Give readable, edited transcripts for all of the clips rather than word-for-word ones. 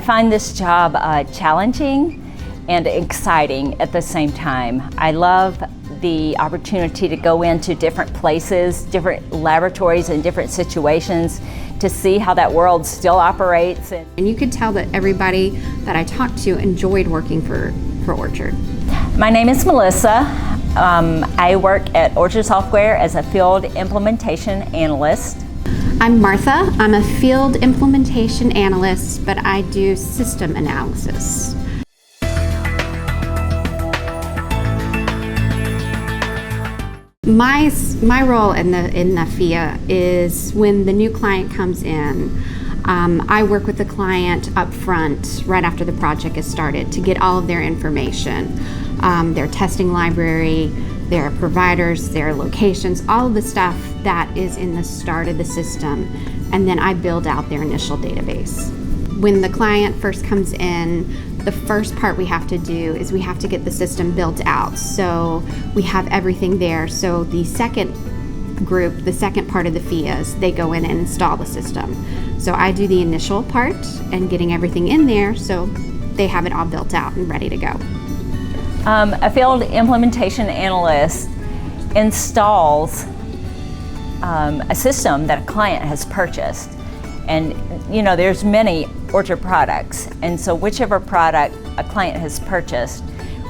find this job challenging and exciting at the same time. I love the opportunity to go into different places, different laboratories and different situations to see how that world still operates. And you could tell that everybody that I talked to enjoyed working for Orchard. My name is Melissa. I work at Orchard Software as a Field Implementation Analyst. I'm Martha. I'm a Field Implementation Analyst, but I do system analysis. My role in the FIA is when the new client comes in, I work with the client up front right after the project is started to get all of their information, their testing library, their providers, their locations, all of the stuff that is in the start of the system, and then I build out their initial database. When the client first comes in, the first part we have to do is we have to get the system built out. So we have everything there. So the second group, the second part of the FIAs, they go in and install the system. So I do the initial part and getting everything in there so they have it all built out and ready to go. A Field Implementation Analyst installs a system that a client has purchased. And you know, there's many Orchard products, and so whichever product a client has purchased,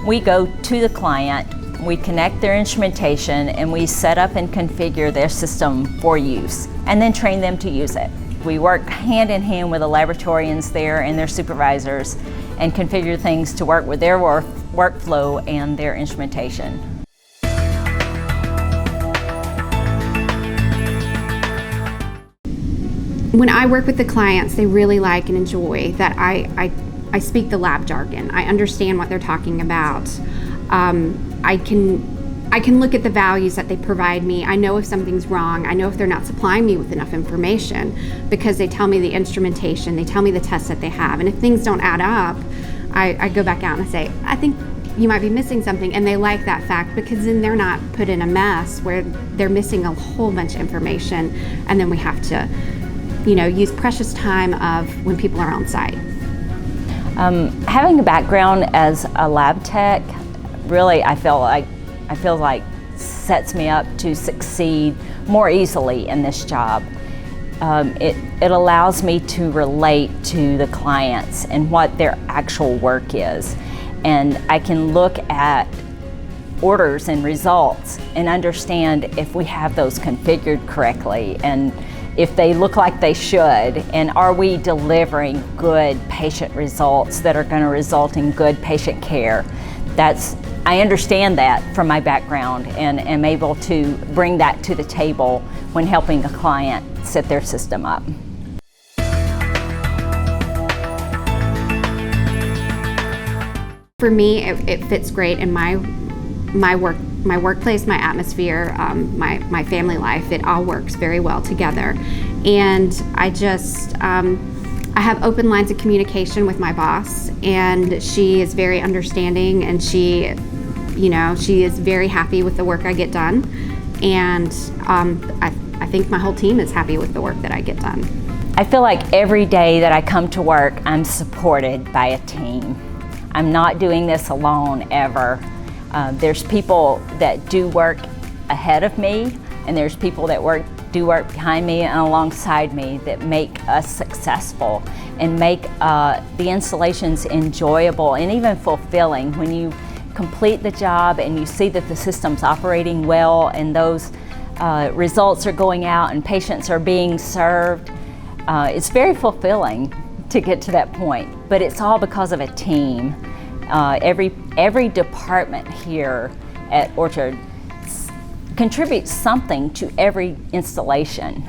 we go to the client, we connect their instrumentation, and we set up and configure their system for use, and then train them to use it. We work hand in hand with the laboratorians there and their supervisors and configure things to work with their workflow and their instrumentation. When I work with the clients, they really like and enjoy that I speak the lab jargon. I understand what they're talking about. I can look at the values that they provide me. I know if something's wrong. I know if they're not supplying me with enough information because they tell me the instrumentation, they tell me the tests that they have. And if things don't add up, I go back out and I say, I think you might be missing something. And they like that fact because then they're not put in a mess where they're missing a whole bunch of information. And then we have to use precious time of when people are on site. Having a background as a lab tech, really I feel like sets me up to succeed more easily in this job. It allows me to relate to the clients and what their actual work is. And I can look at orders and results and understand if we have those configured correctly and if they look like they should, and are we delivering good patient results that are going to result in good patient care. I understand that from my background and am able to bring that to the table when helping a client set their system up. For me, it fits great in my workplace, my atmosphere, my family life. It all works very well together. And I have open lines of communication with my boss, and she is very understanding, and she is very happy with the work I get done. And I think my whole team is happy with the work that I get done. I feel like every day that I come to work, I'm supported by a team. I'm not doing this alone ever. There's people that do work ahead of me, and there's people that do work behind me and alongside me that make us successful and make the installations enjoyable and even fulfilling. When you complete the job and you see that the system's operating well and those results are going out and patients are being served, it's very fulfilling to get to that point. But it's all because of a team. Every department here at Orchard contributes something to every installation.